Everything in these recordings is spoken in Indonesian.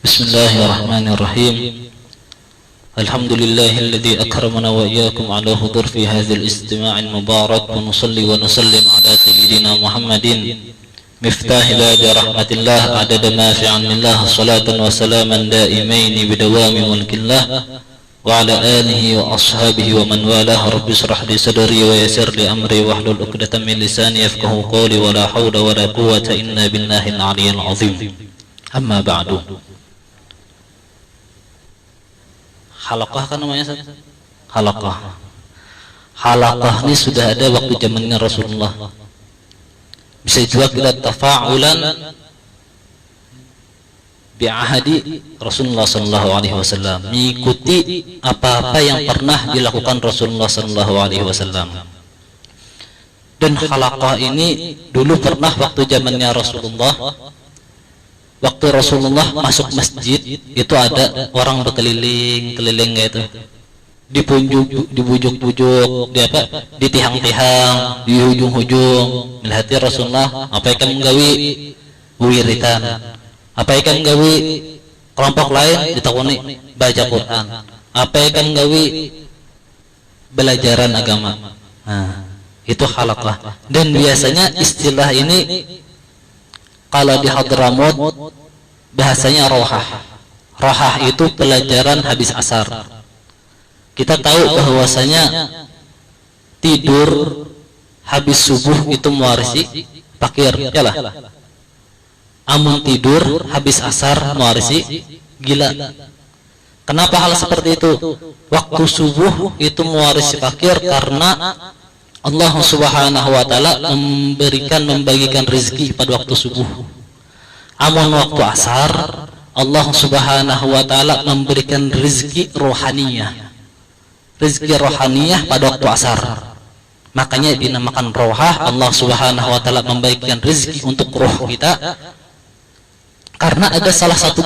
Bismillahirrahmanirrahim. Alhamdulillahilladzi akramana wa iyyakum ala hudur fi hadzal istima' al-mubarak wa nusalli wa nusallim ala sayyidina Muhammadin miftahil rahmatillah adada ma fi 'ilmillah salatan wa salaman daimain bidawami mulkillah wa ala alihi wa ashabihi wa man walah. Rabbi shrah li sadri wa yassir li amri wahlul 'uqdatam min lisani yafqahu qawli wa la hawla wa la quwwata illa billahil 'aliyyil 'azim. Amma ba'du. Halaqah kan namanya? Halaqah. Halaqah ini sudah ada waktu zamannya Rasulullah. Bisa juga kita tafa'ulan bi'ahadi Rasulullah sallallahu alaihi wasallam, mengikuti apa-apa yang pernah dilakukan Rasulullah sallallahu alaihi wasallam. Dan halaqah ini dulu pernah waktu zamannya Rasulullah. Waktu Rasulullah masuk masjid itu ada orang berkeliling-keliling gitu, dibujuk-bujuk, di tihang-tihang, di hujung-hujung. Melihat Rasulullah, apa yang menggawi wiritan, apa yang menggawi kelompok lain ditakuni baca Quran, apa yang menggawi belajaran agama. Nah, itu halaqah. Dan biasanya istilah ini kalau di Hadramut bahasanya rohah. Rohah itu pelajaran habis asar. Kita tahu bahwasanya tidur habis subuh itu mewarisi fakir, yalah. Amun tidur habis asar mewarisi gila. Kenapa hal seperti itu? Waktu subuh itu mewarisi fakir karena Allah subhanahu wa ta'ala membagikan rezeki pada waktu subuh. Amun waktu asar Allah subhanahu wa ta'ala memberikan rezeki rohaniyah. Rezeki rohaniyah pada waktu asar. Makanya dinamakan rohah. Allah subhanahu wa ta'ala membagikan rezeki untuk roh kita. Karena ada salah satu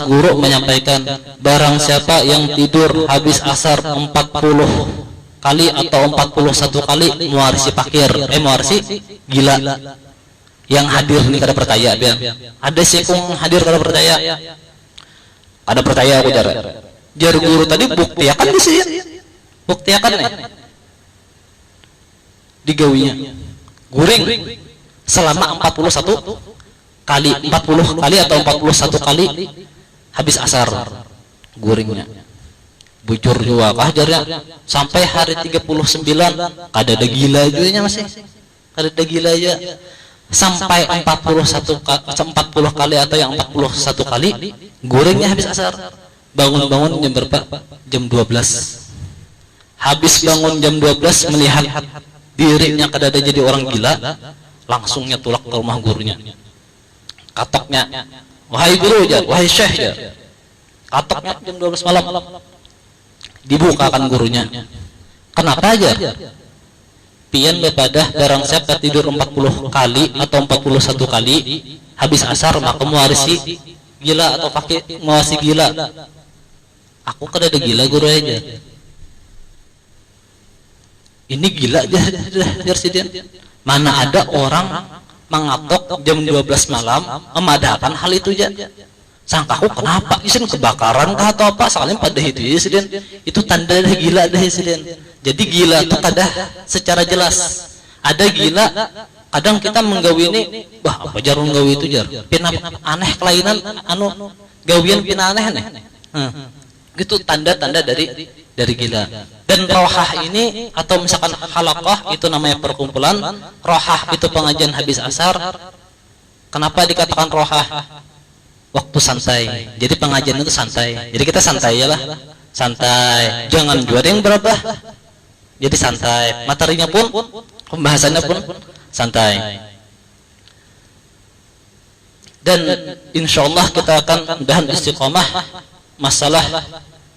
guru menyampaikan, barang siapa yang tidur habis asar 40 kali atau 41 kali mewarisi fakir, mewarisi gila. Yang hadir nih kada percaya, biar ada sikung hadir kada percaya, ada percaya aku jar guru tadi buktiakan di sini, buktiakan nih digawinya guring selama 41 kali, 40 kali atau 41 kali habis asar guringnya. Bujur juga kajarnya sampai hari 39 kada ada gila juga masih, kada ada gila aja sampai 40 kali atau yang 41 kali gorengnya habis asar. Bangun-bangun jam berapa? Jam 12. Habis bangun jam 12 melihat dirinya kada ada jadi orang gila, langsungnya tulak ke rumah gurunya. Katoknya, wahai guru jar, wahai syekh jar. Katoknya jam 12 malam. Dibukakan gurunya. Kenapa aja? Pian bepadah barang siapa tidur 40 kali atau 41 kali habis asar maka mewarisi gila atau pakai mewarisi gila. Aku kada ada gila guru aja. Ini gila aja Sidian. Mana ada orang mengatok jam 12 malam memadakan hal itu aja. Sangkaku kenapa isin kebakaran kah atau apa, soalnya pada itu ya Sidian, itu tanda dah gila dah Sidian. Jadi gila itu kada secara jelas. Ada gila kadang kita menggawi ini, bah apa jar menggawi itu jar pina aneh kelainan anu gawian pina aneh nih. Gitu tanda-tanda dari gila. Dan rohah ini atau misalkan halaqah itu namanya perkumpulan, rohah itu pengajian habis asar. Kenapa dikatakan rohah? Waktu santai. Jadi pengajian itu santai. Jadi kita santai ya lah. Santai. Jangan juga yang berapa. Jadi santai. Materinya pun, pembahasannya pun santai. Dan insya Allah kita akan mudahan istiqomah masalah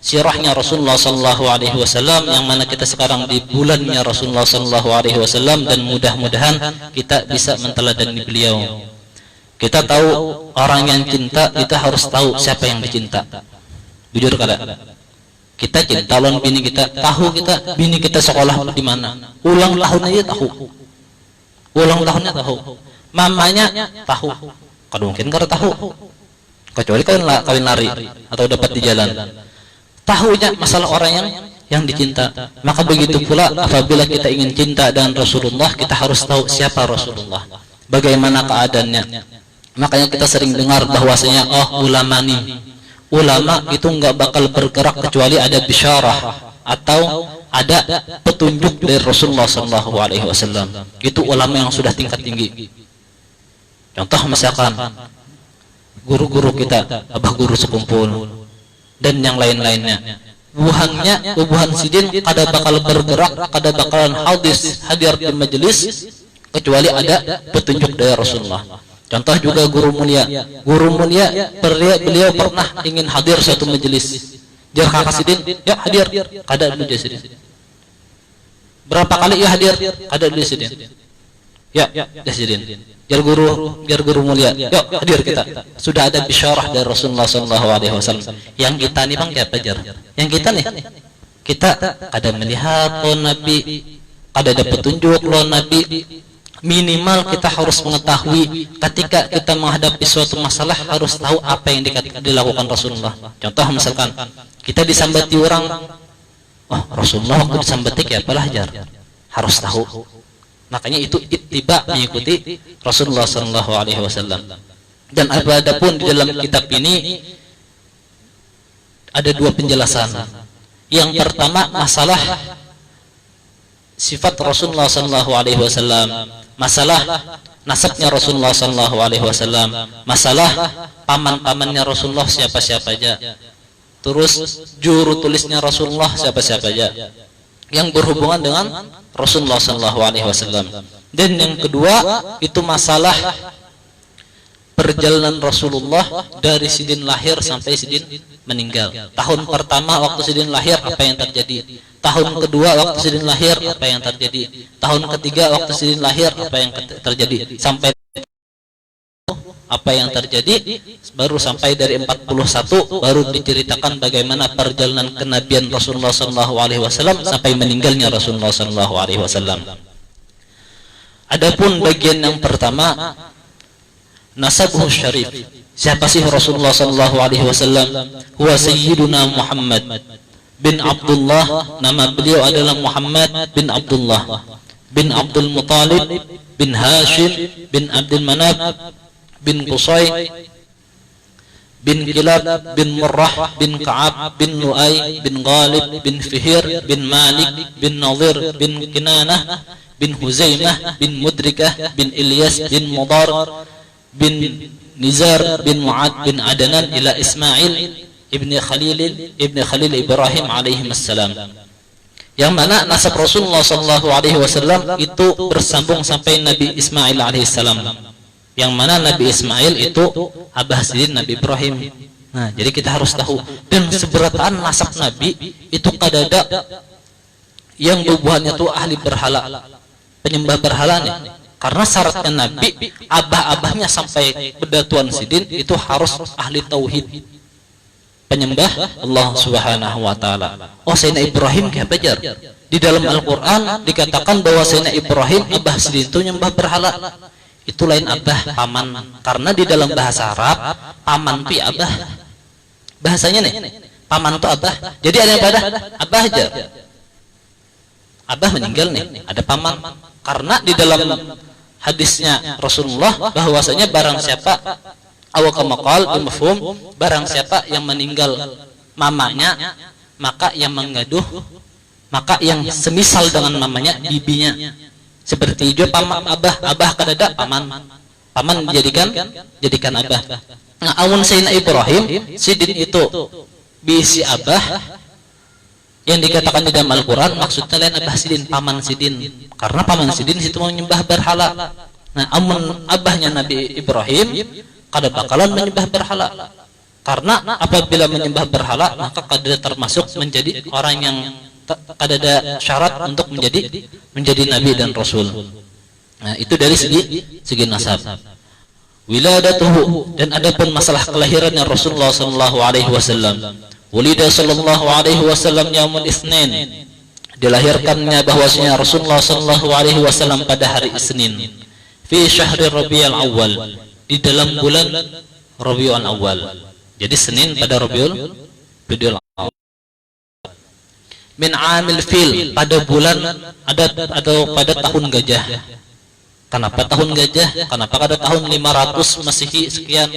sirahnya Rasulullah sallallahu alaihi wasallam, yang mana kita sekarang di bulannya Rasulullah sallallahu alaihi wasallam, dan mudah-mudahan kita bisa menteladani beliau. Kita tahu orang yang cinta, kita harus tahu siapa yang dicinta. Jujur kada? Kita cinta lawan bini kita, tahu kita bini kita sekolah di mana, ulang tahun aja tahu, ulang tahunnya tahu, mamanya tahu, kada mungkin kada tahu. kecuali kawin lari atau dapat di jalan. Tahunya masalah orang yang dicinta. Maka begitu pula apabila kita ingin cinta dengan Rasulullah, kita harus tahu siapa Rasulullah, bagaimana keadaannya. Makanya kita sering dengar bahwasanya ulama itu nggak bakal bergerak kecuali ada bisyarah atau ada petunjuk dari Rasulullah SAW. Itu ulama yang sudah tingkat tinggi. Contoh misalkan guru-guru kita, abah guru sekumpul dan yang lain-lainnya, buhan sidin kada bakal bergerak, kada bakalan hadir di majelis kecuali ada petunjuk dari Rasulullah. Contoh juga guru mulia beliau pernah ingin hadir satu majelis, jar kakak sidin, ya hadir, kada dulu sidin. Berapa kali ya hadir, kada dulu sidin. Ya sidin. Jar guru mulia, yuk hadir kita. Sudah ada bisyarah dari Rasulullah SAW. Yang kita nih bang siapa jar? Yang kita nih, kita ada melihat lo Nabi, ada petunjuk lo Nabi. Minimal kita harus mengetahui ketika kita menghadapi suatu masalah harus tahu apa yang dilakukan Rasulullah. Contoh misalkan kita disambati orang, oh Rasulullah waktu disambati kayak apalah jar, harus tahu. Makanya itu ittiba, mengikuti Rasulullah SAW. Dan adapun di dalam kitab ini ada dua penjelasan. Yang pertama masalah sifat Rasulullah SAW, masalah nasabnya Rasulullah SAW, masalah paman-pamannya Rasulullah siapa-siapa aja, terus juru tulisnya Rasulullah siapa-siapa aja yang berhubungan dengan Rasulullah SAW. Dan yang kedua itu masalah perjalanan Rasulullah dari sidin lahir sampai sidin meninggal. Tahun pertama waktu sidin lahir apa yang terjadi, tahun kedua waktu sidin lahir apa yang terjadi, tahun ketiga waktu sidin lahir apa yang terjadi, sampai apa yang terjadi, baru sampai dari 41 baru diceritakan bagaimana perjalanan kenabian Rasulullah SAW sampai meninggalnya Rasulullah SAW. Adapun bagian yang pertama, nasabuh syarif, siapa sih Rasulullah SAW? Huwa Sayyiduna Muhammad bin Abdullah, nama beliau adalah Muhammad bin Abdullah bin Abdul Muttalib bin Hashim bin Abdul Manaf bin Qusay bin Kilab bin Murrah bin Ka'ab bin Lu'ay bin Ghalib bin Fihir bin Malik bin Nadir bin Kinanah bin Huzaimah bin Mudrikah bin Ilyas bin Mudar bin Nizar bin Mu'ad bin Adnan ila Ismail ibni Khalil Ibrahim alaihi assalam. Yang mana nasab Rasulullah SAW itu bersambung sampai Nabi Ismail alaihi salam. Yang mana Nabi Ismail itu abah sidin Nabi Ibrahim. Nah, jadi kita harus tahu. Dan seberataan nasab Nabi itu kadada yang bubuhannya tuh ahli berhala, penyembah berhala nih. Karena syaratnya Nabi, abah-abahnya sampai berdatuan sidin itu harus ahli tauhid, penyembah Allah Subhanahu wa taala. Oh, Sayyidina Ibrahim kayak ajar. Di dalam Al-Qur'an dikatakan bahwa Sayyidina Ibrahim abah sidin itu nyembah berhala. Itu lain abah, paman. Karena di dalam bahasa Arab paman pi abah. Bahasanya nih, paman itu abah. Jadi ada yang pada abah aja. Abah meninggal nih, ada paman. Karena di dalam hadisnya Rasulullah bahwasanya barang siapa awakamakal mafhum, barang siapa yang meninggal mamanya, maka yang menggaduh, maka yang semisal dengan mamanya bibinya. Seperti itu paman abah kadada paman jadikan abah. Nah, amun Sayyidina Ibrahim sidin itu bisi abah yang dikatakan di dalam Al-Quran maksudnya lain abah sidin, paman sidin. Karena paman sidin situ menyembah berhala. Nah, amun abahnya Nabi Ibrahim kada bakalan menyembah berhala. Karena apabila menyembah berhala maka kada termasuk menjadi orang yang kada ada syarat untuk menjadi nabi dan rasul. Nah, itu dari segi nasab. Wiladatuhu, dan adapun masalah kelahirannya Rasulullah SAW. Walida sallallahu alaihi wasallam yaumul Itsnin. Dilahirkannya bahwasanya Rasulullah sallallahu alaihi wasallam pada hari Isnin. Fi syahri Rabiul Awal, di dalam bulan Rabiul Awal. Jadi Senin pada Rabiul Awal. Min amil fil, pada bulan atau pada tahun gajah. Kenapa tahun gajah? Kenapa pada tahun 500 Masehi sekian?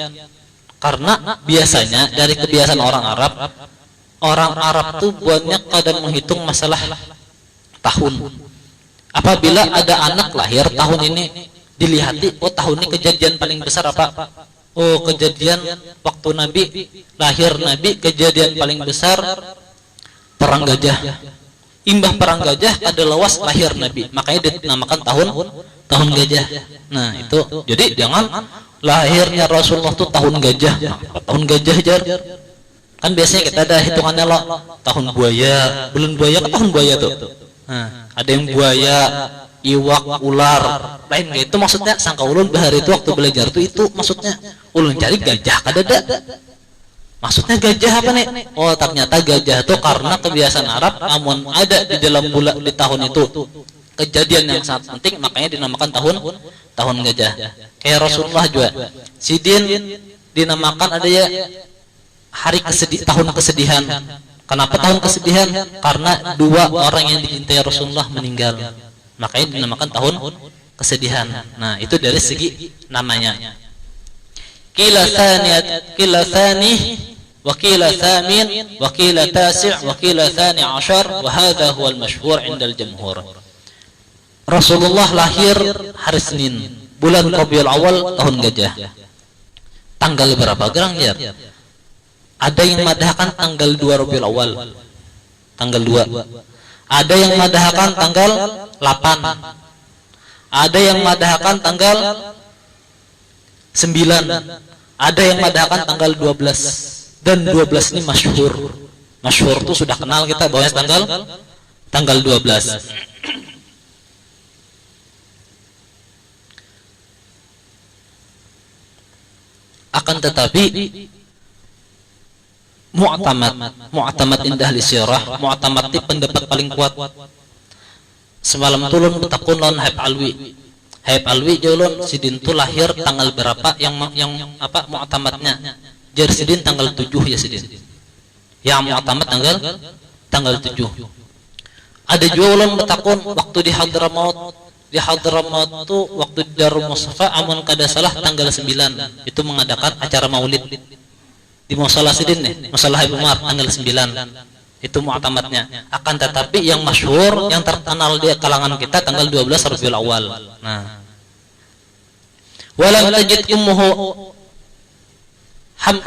Karena biasanya dari kebiasaan orang Arab tuh buatnya kadang menghitung masalah tahun. Apabila ada anak lahir tahun ini, dilihati, oh tahun ini kejadian paling besar apa? Oh kejadian waktu Nabi lahir, Nabi kejadian paling besar perang gajah. Imbah perang gajah ada lawas lahir Nabi, makanya dinamakan tahun gajah. Nah itu, jadi jangan lahirnya Rasulullah tuh tahun gajah. Tahun gajah jar. Kan biasanya kita ada hitungannya loh, tahun buaya, bulan buaya kan tahun buaya tuh. Nah, ada yang buaya, iwak, ular, lain kayak itu maksudnya. Sangka ulun bahari itu waktu belajar tuh itu maksudnya ulun cari gajah kadada. Maksudnya gajah apa nih? Oh ternyata gajah tuh karena kebiasaan Arab, namun ada di dalam bulan di tahun itu kejadian yang sangat penting, makanya dinamakan tahun gajah. Kayak Rasulullah juga, Sidin dinamakan ada ya hari tahun kesedihan. Kenapa tahun kesedihan? Karena dua orang yang dicintai Rasulullah meninggal, makanya dinamakan tahun kesedihan. Nah itu dari segi namanya. Qila thani wa qila thamin wa qila tasi' wa qila thani ashar wa hadha huwa al-mashhur 'inda al-jumhur. Rasulullah lahir hari Senin, bulan Rabiul Awal, tahun gajah. Tanggal berapa gerang ya? Ada yang madahkan tanggal 2 Rabiul Awal, tanggal 2. Ada yang madahkan tanggal 8. Ada yang madahkan tanggal 9. Ada yang madahkan tanggal 12. Dan 12 ini masyhur. Masyhur itu sudah kenal kita bahwa tanggal 12. Akan tetapi mu'tamad indah li sirah, mu'tamad itu pendapat paling kuat. Semalam tulun betakun lawan Haib Alwi jolon Sidin tu lahir tanggal berapa yang apa mu'tamadnya? Jar Sidin tanggal 7 ya Sidin. Yang mu'tamad tanggal 7. Ada jolon betakun waktu di Hadramaut. Di Hadramaut tu waktu di Darul Mustafa amun kada salah tanggal 9 itu mengadakan acara Maulid di Musalah Sidin nih, Musalah Ibnu Umar tanggal 9. Itu mu'tamadnya. Akan tetapi yang masyhur, yang terkenal di kalangan kita tanggal 12 Rabiul Awal. Nah. Walam tajid ummuhu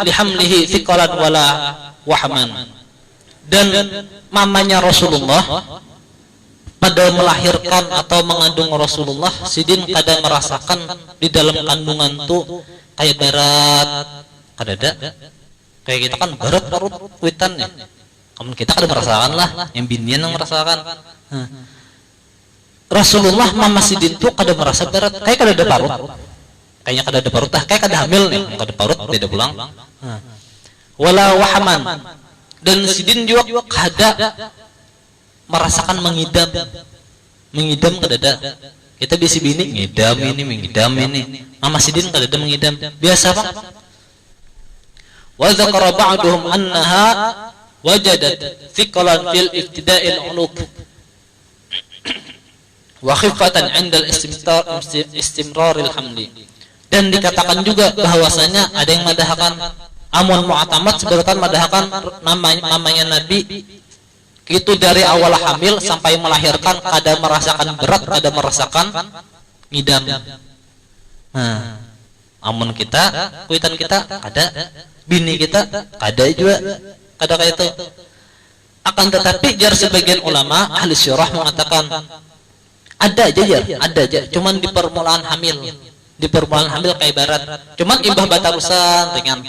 bihamlihi thiqalan wala wahman. Dan mamanya Rasulullah pada melahirkan atau mengandung Rasulullah, Sidin kada merasakan di dalam kandungan tuh kayak berat, kadada. Kayak kita kan berat parut kuitan ya. Kamu kita kada merasakan lah, yang binian yang merasakan. Rasulullah mama Sidin tuh kada merasa berat, kayak kada ada parut. Kayaknya kada ada parut, kayak kada hamil nih, kada parut tidak pulang. Wala wahaman. Dan Sidin juga kada merasakan mengidam kada ada. Kita bisi bini mengidam ini. Mama Sidin kada ada mengidam. Biasa Pak. Wa dzakara ba'duhum annaha wajadat thiqalan fil ibtida'il uluk wa khifatan 'inda istimraril hamli. Dan dikatakan juga bahwasanya ada yang madahkan amun mu'tamad sebenarnya madahkan namanya Nabi itu dari awal hamil sampai melahirkan kada merasakan berat, kada merasakan ngidam. Nah, amun kita kuitan kita ada, bini kita kada juga kada kayak itu. Akan tetapi jar sebagian ulama ahli syarah mengatakan ada aja cuman di permulaan hamil kayak barat, cuman imbah batarusan dengan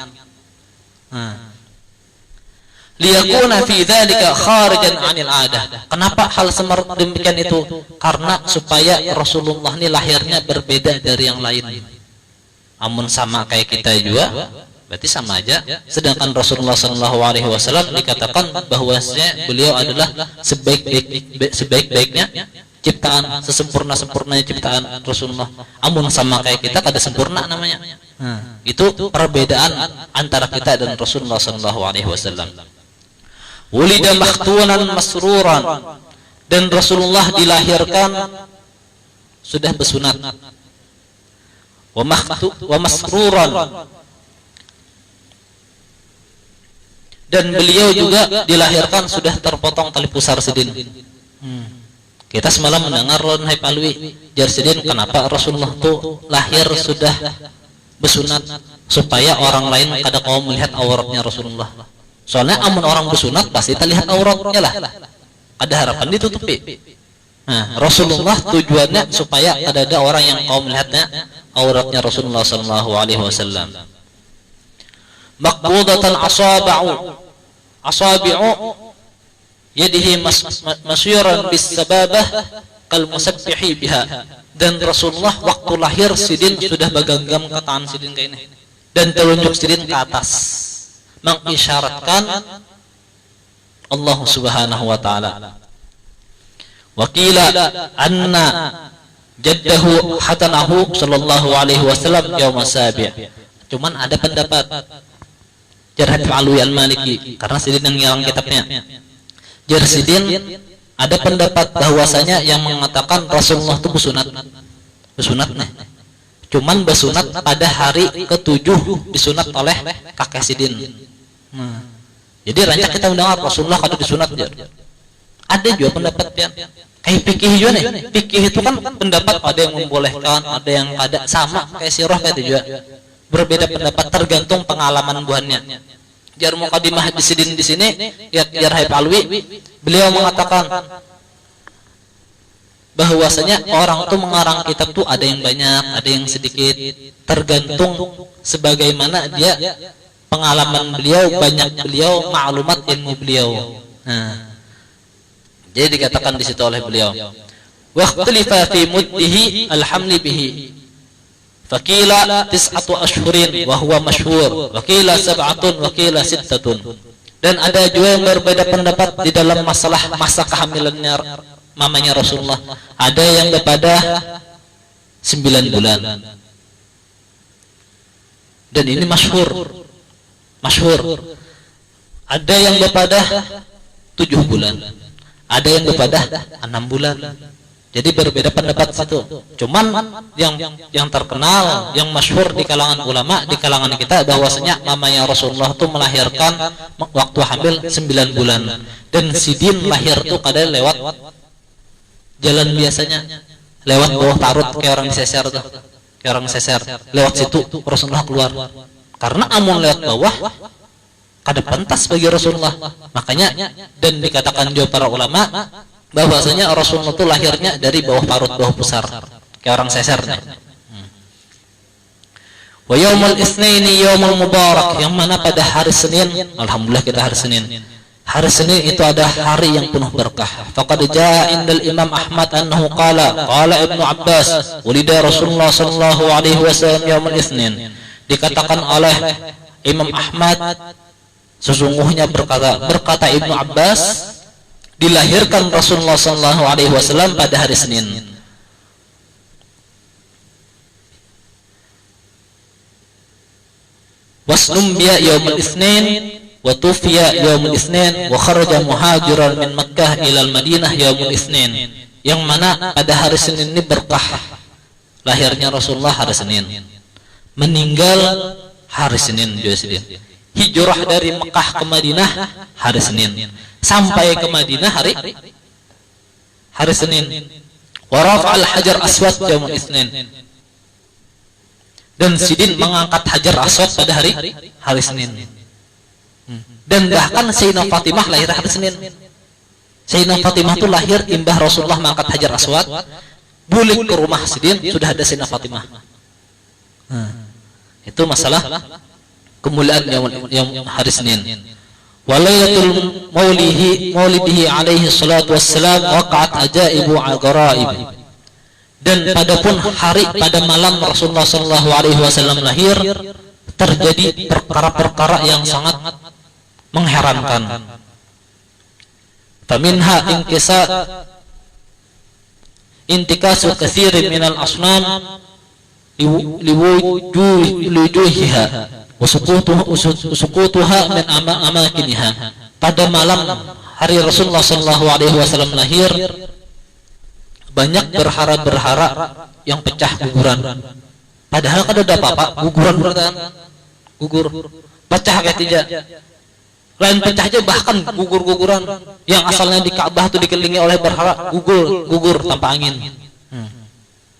liyakuna fi dzalika kharijan 'anil 'adah. Kenapa hal demikian itu? Karena supaya Rasulullah ini lahirnya berbeda dari yang lain. Amun sama kayak kita juga berarti sama aja. Sedangkan Rasulullah SAW dikatakan bahwasanya beliau adalah sebaik-baiknya ciptaan, sesempurna-sempurnanya ciptaan Rasulullah. Amun sama kayak kita kada sempurna namanya. Itu perbedaan antara kita dan Rasulullah sallallahu alaihi wasallam. Wulida makhtunan masruran, dan Rasulullah dilahirkan sudah bersunat. Wa masruran, dan beliau juga dilahirkan sudah terpotong tali pusar sidin. Kita semalam mendengar Lon Hai Palwi jar sidin, kenapa Rasulullah tuh lahir sudah bersunat, supaya orang lain kada kau melihat auratnya Rasulullah. Soalnya amun orang bersunat pasti terlihat auratnya lah, ada harapan ditutupi. Nah, Rasulullah tujuannya supaya ada orang yang kau melihatnya auratnya Rasulullah sallallahu alaihi wasallam. Maqbudatan asabi'u yadihi masyuran bis sababah kal musabbihi biha, dan Rasulullah waktu lahir sidin sudah bergenggam ke tangan sidin kayak ini, dan telunjuk sidin ke atas mengisyaratkan Allah subhanahu wa ta'ala. Wakila anna jaddahu hatanahu sallallahu alaihi wasallam yaum sabi'. Cuman ada pendapat Jarhat Alwi al-Maliki, karena sidin yang ngilang kitabnya. Jar sidin ada pendapat bahwasanya yang mengatakan Rasulullah itu bersunat nih. Cuman bersunat pada hari ke-7 disunat oleh kakek sidin. Jadi rancak kita mendengar Rasulullah kada disunat jar. Ada juga pendapat yang kayak fikih juga nih. Fikih itu kan pendapat, ada yang membolehkan, ada yang kada, sama kayak sirah kayak itu juga. Berbeda pendapat tergantung pengalaman buahnya. Jar Muqaddimah Sidin di sini, Jar Hai Palwi, beliau mengatakan bahwasanya orang tuh mengarang kitab tuh ada yang banyak, ada yang sedikit, tergantung sebagaimana dia pengalaman beliau, banyak beliau, maklumat ilmu beliau. Nah, jadi dikatakan di situ oleh beliau, waqtalifa fi muddihi alhamli bihi. Fakila tis'atu ashhurin wa huwa masyhur, wakila sab'atun, wakila sittatun. Dan ada juga yang berbeda pendapat di dalam masalah masa kehamilannya mamanya Rasulullah. Ada yang kepada 9 bulan. Dan ini masyhur. Ada yang kepada 7 bulan. Ada yang kepada 6 bulan. Jadi berbeda pendapat situ. Cuman yang terkenal, yang masyhur di kalangan ulama, di kalangan kita, bahwasanya mamanya Rasulullah itu melahirkan waktu hamil 9 bulan. Dan sidin lahir tuh kadang lewat jalan biasanya, lewat bawah parut kayak orang diseser tuh, kayak orang seser. Lewat situ Rasulullah keluar. Karena amun lewat bawah kada pantas bagi Rasulullah. Makanya dan dikatakan juga para ulama bahwasanya Rasulullah itu lahirnya dari bawah parut, bawah pusar, kayak orang seser nih. Wa yaumul itsnaini yaumul mubarak, yang mana pada hari Senin, alhamdulillah kita hari Senin. Hari Senin itu ada hari yang penuh berkah. Faqad jaa indal Imam Ahmad annahu qala Ibnu Abbas ulida Rasulullah sallallahu alaihi wasallam yaumul itsnin. Dikatakan oleh Imam Ahmad, sesungguhnya berkata Ibnu Abbas, dilahirkan Rasulullah sallallahu alaihi wasallam pada hari Senin. Waslum biya yaumul itsnin wa tufiya yaumul itsnin wa kharaja muhajiran min Makkah ila Madinah yaumul itsnin. Yang mana pada hari Senin ini berkah. Lahirnya Rasulullah hari Senin, meninggal hari Senin juga Senin. Hijrah dari Mekah ke Madinah hari Senin, sampai ke Madinah hari Senin. Wa rafa'al hajar aswad yaumul itsnin. Dan sidin mengangkat hajar aswad pada hari Senin. Dan bahkan Sayyidah Fatimah lahir hari Senin. Sayyidah Fatimah itu lahir imbah Rasulullah mengangkat hajar aswad, bulik ke rumah sidin sudah ada Sayyidah Fatimah. Itu masalah kemuliaan yang hari Senin. Walailatul maulidihi alaihi salatu wassalam waqa'at ajaibu agaraib. Dan padapun hari pada malam Rasulullah sallallahu alaihi wasallam lahir, terjadi perkara-perkara yang sangat mengherankan. Faminha intikasu katsirin minal asnam liwujuhiha usukutuha min amakiniha. Pada malam hari Rasulullah sallallahu alaihi wasallam lahir, banyak berhara-berhara yang pecah guguran. Padahal kan ada apa-apa, guguran beratan, gugur, pecah kayak tidak. Lain pecah aja, bahkan gugur-guguran yang asalnya di Ka'bah itu dikelilingi oleh berhala, gugur tanpa angin.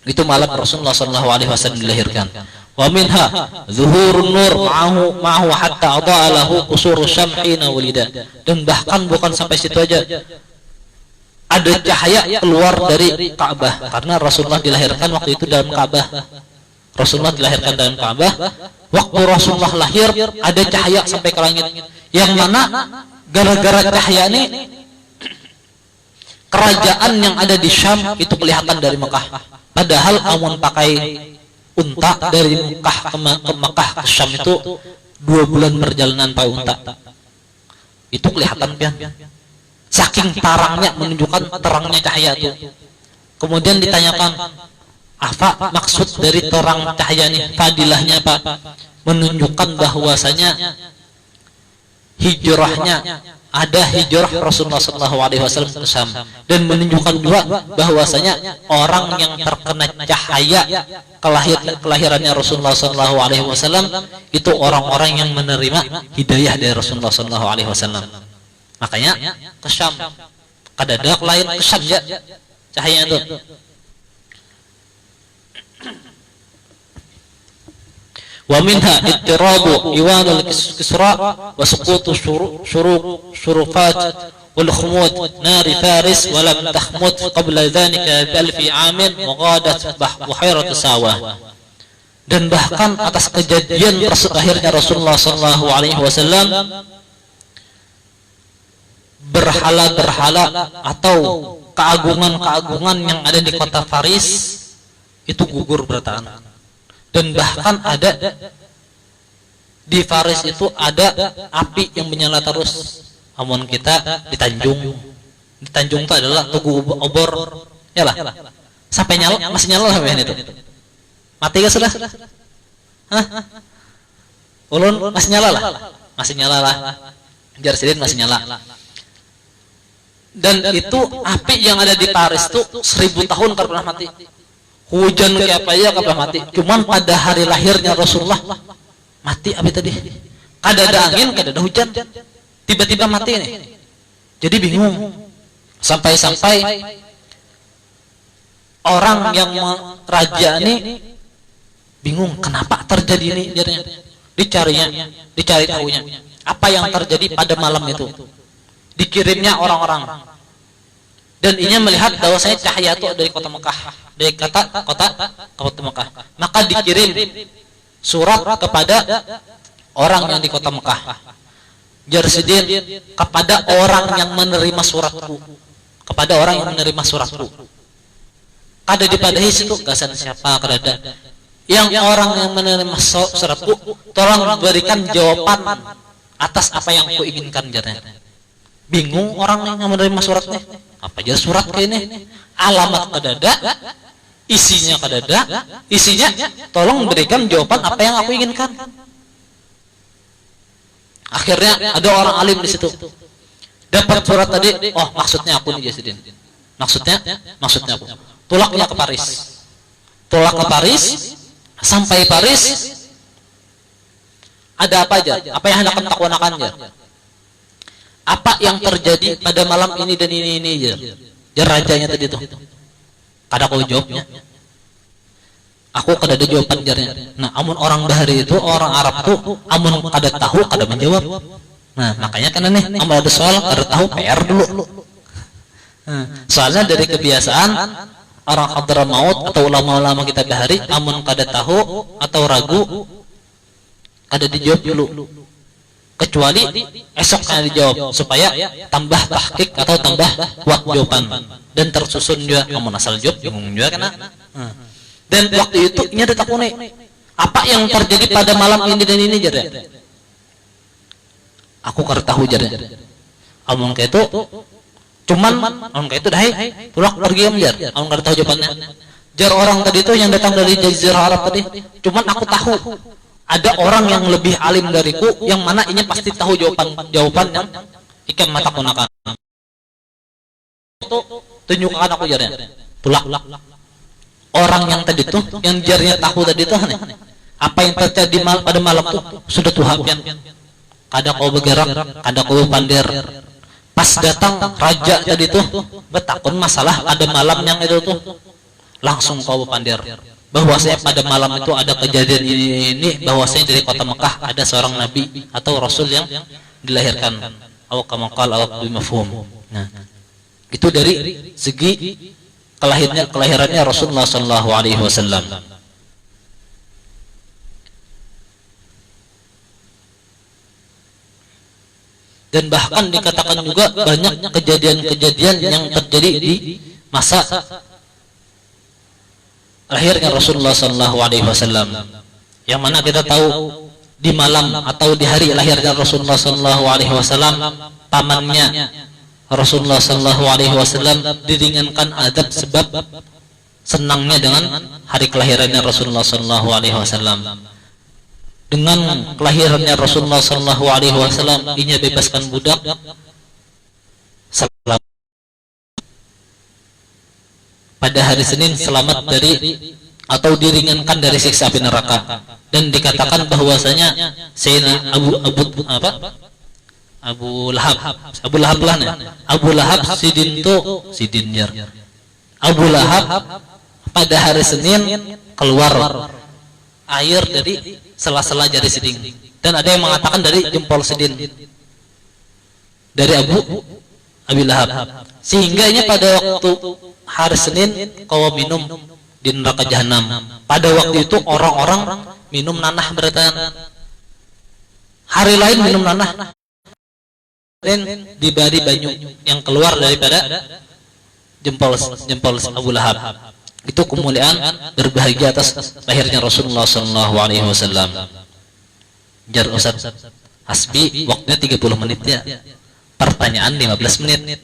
Itu malam Rasulullah sallallahu alaihi wasallam dilahirkan. Wa minha zuhurun nur ma'ahu hatta adha'a lahu qusur syamhina walida. Dan bahkan bukan sampai situ aja, ada cahaya keluar dari Ka'bah karena Rasulullah dilahirkan waktu itu dalam Ka'bah. Rasulullah dilahirkan dalam Ka'bah. Waktu Rasulullah lahir ada cahaya sampai ke langit. Yang mana gara-gara cahaya ini kerajaan yang ada di Syam itu kelihatan dari Mekah. Padahal amun pakai unta dari Mekah ke Mekah ke Syam itu 2 bulan perjalanan pakai unta. Itu kelihatan pian. Saking terangnya, menunjukkan terangnya cahaya itu. Kemudian ditanyakan, apa maksud dari terang cahaya ini? Fadilahnya apa? Menunjukkan bahwasanya hijrahnya, ada hijrah Rasulullah SAW ke Syam, dan menunjukkan juga bahwasanya orang yang terkena cahaya kelahirannya Rasulullah SAW itu orang-orang yang menerima hidayah dari Rasulullah SAW. Makanya ke Syam, kadadak lain ke Syam ya cahaya itu. Wa minha ittirabu iwanul kisra wa suqutu syurufat wal khumud nari faris wa lam tahmud qabla dhalika bi alfi amin wa ghadat buhairat sawah. Dan bahkan atas kejadian akhirnya Rasulullah sallallahu alaihi wasallam, berhala-berhala atau keagungan-keagungan yang ada di kota Faris itu gugur bertahan. Dan bahkan ada di Faris itu ada api yang menyala terus. Amun kita di Tanjung itu adalah Tugu Obor, ya lah. Sampai nyala, masih nyala sampai itu. Mati gak sudah? Hah? Ulun masih nyala lah, masih nyala lah. Jarsidin masih nyala. Dan itu api yang ada di Paris itu 1000 tahun kan pernah mati. Hujan kayak apa ya kapan mati. Cuman pada hari lahirnya Rasulullah mati api tadi. Kada ada angin, kada ada hujan, tiba-tiba mati nih. Jadi bingung. Sampai-sampai orang yang raja ini bingung kenapa terjadi ini jadinya. Dicari tahunya. Apa yang terjadi pada malam itu? Dikirimnya orang-orang. Dan ini melihat bahwasanya cahaya itu dari kota Mekah, dari kota Mekah. Maka dikirim surat kepada orang yang di kota Mekah. Jarsidin, kepada orang yang menerima suratku, kepada orang yang menerima suratku. Kada dipadahi situ gasan siapa kada. Yang orang yang menerima suratku, tolong berikan jawaban atas apa yang ku inginkan jarnya. Bingung orang yang menerima suratnya. Apa aja surat kayak ini? Alamat kadada, isinya kadada, isinya tolong berikan jawaban apa yang aku inginkan. Akhirnya ada orang alim di situ. Dapat surat tadi, oh maksudnya aku nih Jasidin. Maksudnya aku. Tulaknya ke Paris. Tulak ke Paris, sampai Paris ada apa aja? Apa yang hendak takwakan ya? Apa yang terjadi pada malam ini dan ini aja. Ya rajanya tadi tuh. Kada kau jawabnya. Aku kada ada jawaban jarnya. Nah, amun orang bahari itu, orang Arab tuh amun kada tahu kada menjawab. Nah, makanya kan nih, amun ada soal kada tahu PR dulu. Soalnya dari kebiasaan orang Hadramaut atau ulama-ulama kita bahari, amun kada tahu atau ragu kada dijawab dulu. Kecuali esoknya dijawab supaya tambah tahqiq atau tambah kuat jawaban dan tersusun juga kamu asal jawab bingung juga kan. Dan waktu itu ini ada takune apa yang terjadi pada malam ini dan ini jare. Aku kada tahu jare. Amun kayak itu cuman amun kayak itu dahai tulak pergi amjar. Amun kada tahu jawabannya. Jar orang tadi itu yang datang dari Jazirah Arab tadi, cuman aku tahu ada orang yang lebih alim dariku, yang mana ini pasti tahu jawaban yang ikan mata kunakan. Itu tunjukkan aku jarnya. Pulak. Orang yang tadi tuh, yang jarnya tahu tadi tuh, apa yang terjadi pada malam tuh sudah Tuhan. Kada kau bergerak, kada kau pandir. Pas datang raja tadi tuh betakun masalah ada malam yang itu tuh, langsung kau pandir bahwasanya pada malam itu ada kejadian ini, bahwasanya dari kota Mekah ada seorang nabi atau rasul yang dilahirkan, atau kamakal atau bimafhum. Nah, itu dari segi kelahirannya Rasulullah Shallallahu Alaihi Wasallam. Dan bahkan dikatakan juga banyak kejadian-kejadian yang terjadi di masa lahirnya Rasulullah Sallallahu Alaihi Wasallam, yang mana kita tahu di malam atau di hari lahirnya Rasulullah Sallallahu Alaihi Wasallam, pamannya Rasulullah Sallallahu Alaihi Wasallam diringankan adab sebab senangnya dengan hari kelahirannya Rasulullah Sallallahu Alaihi Wasallam. Dengan kelahirannya Rasulullah Sallallahu Alaihi Wasallam, ia bebaskan budak pada hari Senin, selamat dari atau diringankan dari siksa api neraka. Dan dikatakan bahwasanya Sayyidina Abu Lahab sidinjar Abu Lahab pada hari Senin keluar air dari sela-sela jari siding, dan ada yang mengatakan dari jempol sidin dari Abu Lahab, sehingga ini pada waktu hari Senin kau minum di neraka jahanam. Pada waktu itu orang-orang minum nanah beratan. Hari lain minum nanah, dan dibari banyu yang keluar daripada jempol Abu Lahab. Itu kemuliaan berbahagia atas lahirnya Rasulullah Sallallahu Alaihi Wasallam. Jar Ustaz Hasbi, waktunya 30 menit ya. Pertanyaan 15 menit.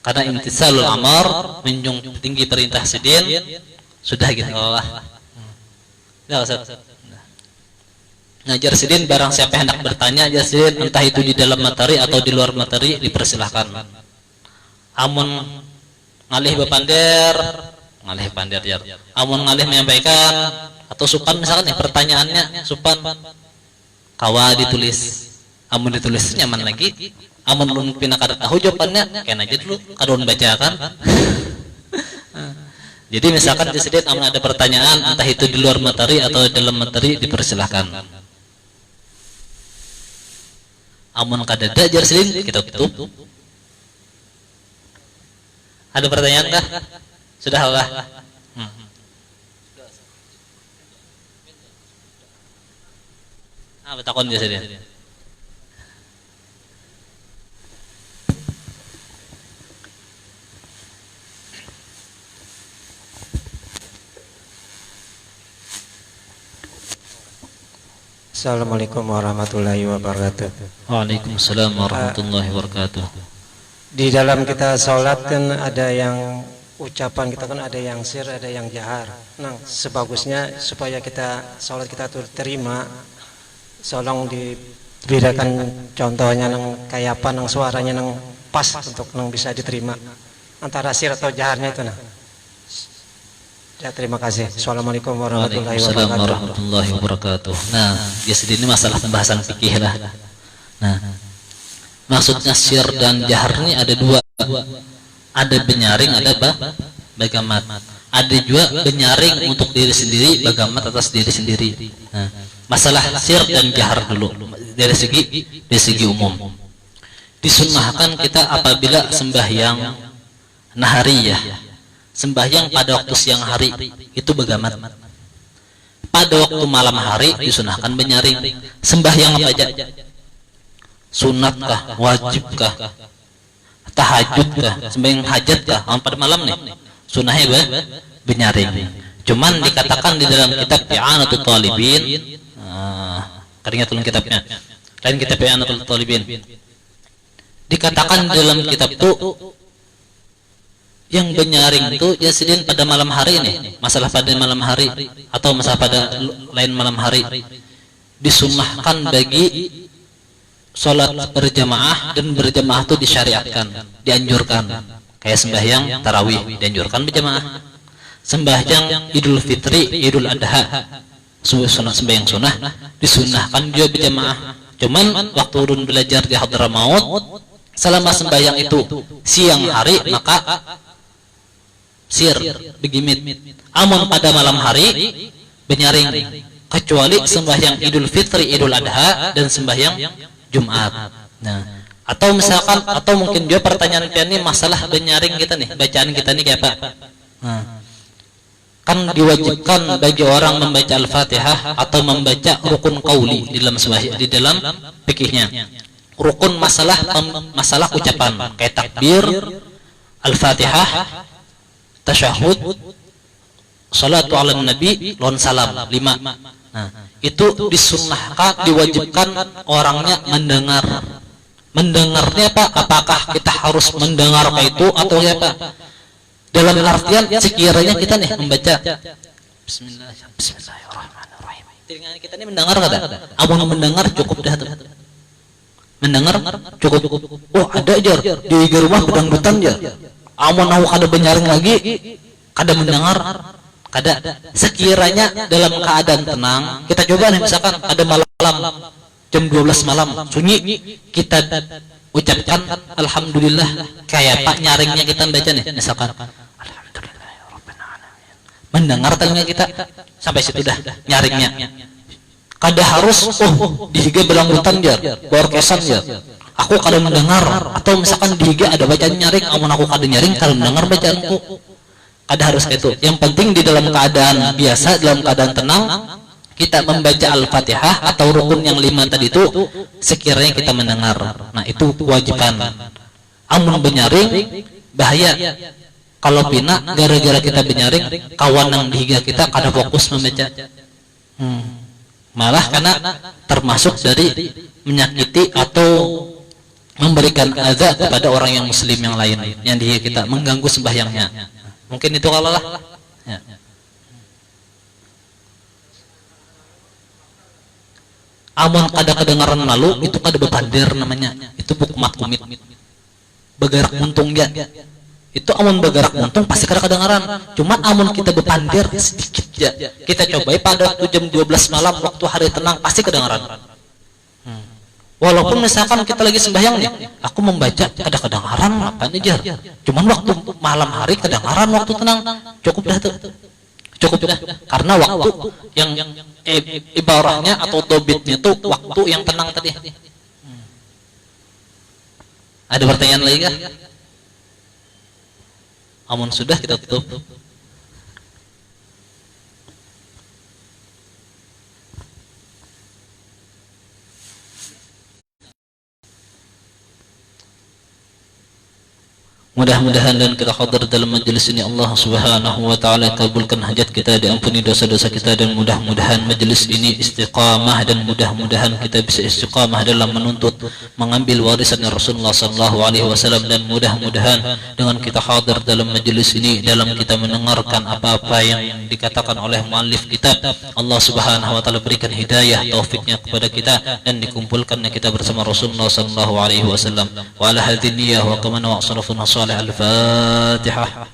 Karena imtisalul amar, menjunjung tinggi perintah sidin, sudah gitu Allah. Nah, Ustaz. Ngajar sidin, barang siapa hendak bertanya ajar sidin, entah itu di dalam materi atau di luar materi, dipersilahkan. Amun ngalih bepandir, jar. Amun ngalih menyampaikan atau supan misalkan ya pertanyaannya supan, kawa ditulis. Amun ditulis nyaman lagi. Amun belum pina kada tahu jawabannya, kena aja dulu kadon bacakan. Jadi misalkan di sedikit amun ada pertanyaan, entah itu di luar materi atau dalam materi, dipersilahkan. Amun kada ada jar sedin, kita tutup. Ada pertanyaan kah? Sudah Allah. Betakon dia sedin. Assalamualaikum warahmatullahi wabarakatuh. Waalaikumsalam warahmatullahi wabarakatuh. Di dalam kita sholat kan ada yang ucapan kita kan ada yang sir, ada yang jahar. Nah, sebagusnya supaya kita sholat kita tuh terima, tolong dibedakan contohnya nang kayak apa, nang suaranya nang pas untuk nang bisa diterima antara sir atau jaharnya itu nah. Ya, terima kasih. Assalamualaikum warahmatullahi wabarakatuh. Nah, jadi ini masalah pembahasan fikih lah. Nah, maksudnya sir dan jahar ini ada dua. Ada benyaring, ada bagamat. Ada juga benyaring untuk diri sendiri, bagamat atas diri sendiri. Nah, masalah sir dan jahar dulu dari segi umum. Disunnahkan kita apabila sembahyang nahariyah, sembahyang pada waktu siang hari itu bagamat. Pada waktu malam hari disunahkan benyaring. Sembahyang apa aja? Sunatkah? Wajibkah? Tahajudkah? Sembahyang hajatkah? Pada malam nih sunahnya benyaring. Cuman dikatakan di dalam kitab I'anatul Talibin, kadangnya tulen kitabnya, lain kitab I'anatul Talibin, dikatakan di dalam kitab itu Yang benyaring itu ya sidin pada malam hari nih, masalah pada malam hari atau masalah pada lain malam hari, disunnahkan bagi sholat berjamaah, dan berjamaah itu disyariatkan, dianjurkan. Kayak sembahyang tarawih dianjurkan berjamaah, sembahyang Idul Fitri, Idul Adha, sembahyang sunnah disunnahkan juga berjamaah. Cuman waktu urun belajar di Hadramaut, selama sembahyang itu siang hari maka sir begimit. Amun pada malam hari benyaring, kecuali sembahyang Idul Fitri, Idul Adha, dan sembahyang Jumat. Nah, atau misalkan, atau mungkin juga pertanyaan ini masalah benyaring kita nih, bacaan kita nih kayak apa? Nah, kan diwajibkan bagi orang membaca Al-Fatihah atau membaca rukun qauli di dalam sembahyang, di dalam fikihnya. Rukun masalah ucapan kayak takbir, Al-Fatihah, tasyahud, salatu ala nabi, lon salam, 5. Nah, itu disunnahkan, diwajibkan orangnya mendengar. Mendengarnya apa? Apakah kita harus mendengar itu atau apa? Dalam artian sekiranya kita nih membaca Bismillahirrahmanirrahim, telinga kita ini mendengar kada? Amun mendengar cukup dah tuh. Mendengar cukup. Oh ada jar di rumah bedang-bedang jar. Amun aku kada benyaring lagi, kada mendengar, kada. Sekiranya dalam keadaan tenang, kita coba nih misalkan ada malam jam 12 malam sunyi, kita ucapkan alhamdulillah kayak Pak nyaringnya kita baca nih misalkan alhamdulillahirobbilalamin, mendengar telinga kita sampai situ dah nyaringnya. Kada harus dihiga belanggutan jar, borkesan jar, aku kada mendengar, atau misalkan dihiga ada bacaan nyaring, amun aku kada nyaring kada mendengar bacaanku, kada harus kayak itu. Yang penting di dalam keadaan biasa, dalam keadaan tenang, kita membaca Al-Fatihah atau rukun yang 5 tadi itu sekiranya kita mendengar. Nah itu kewajiban. Amun benyaring bahaya. Kalau pina gara-gara kita benyaring, kawan yang dihiga kita kada fokus membaca. Malah karena termasuk dari menyakiti atau memberikan adza kepada orang yang muslim yang lain yang dihiga kita, mengganggu sembahyangnya. Mungkin itu kalau lah. Ya. Amun kada kedengaran malu itu kada bepander namanya, itu bukmat kumit, begarak muntung ya. Itu amun begarak muntung pasti kada kedengaran. Cuman amun kita bepander sedikit ya, kita cobai pada jam 12 malam waktu hari tenang pasti kedengaran. Walaupun misalkan kita lagi sembahyang nih, aku membaca kada kedengaran apa jar. Cuman waktu malam hari kedengaran waktu tenang, cukup dah tuh. Cukup dah, karena waktu yang ibaratnya atau dobitnya tuh waktu yang tenang tadi. Ada pertanyaan lagi kah? Amun sudah kita tutup. Mudah-mudahan dan kita hadir dalam majelis ini Allah Subhanahu wa taala kabulkan hajat kita, diampuni dosa-dosa kita, dan mudah-mudahan majelis ini istiqamah, dan mudah-mudahan kita bisa istiqamah dalam menuntut mengambil warisan Rasulullah sallallahu alaihi wasallam, dan mudah-mudahan dengan kita hadir dalam majelis ini, dalam kita mendengarkan apa-apa yang dikatakan oleh muallif kitab, Allah Subhanahu wa taala berikan hidayah taufiknya kepada kita, dan dikumpulkannya kita bersama Rasulullah sallallahu alaihi wasallam. Wa ala hadhihi niyyah wa kama wa salafun salih. Al-Fatihah.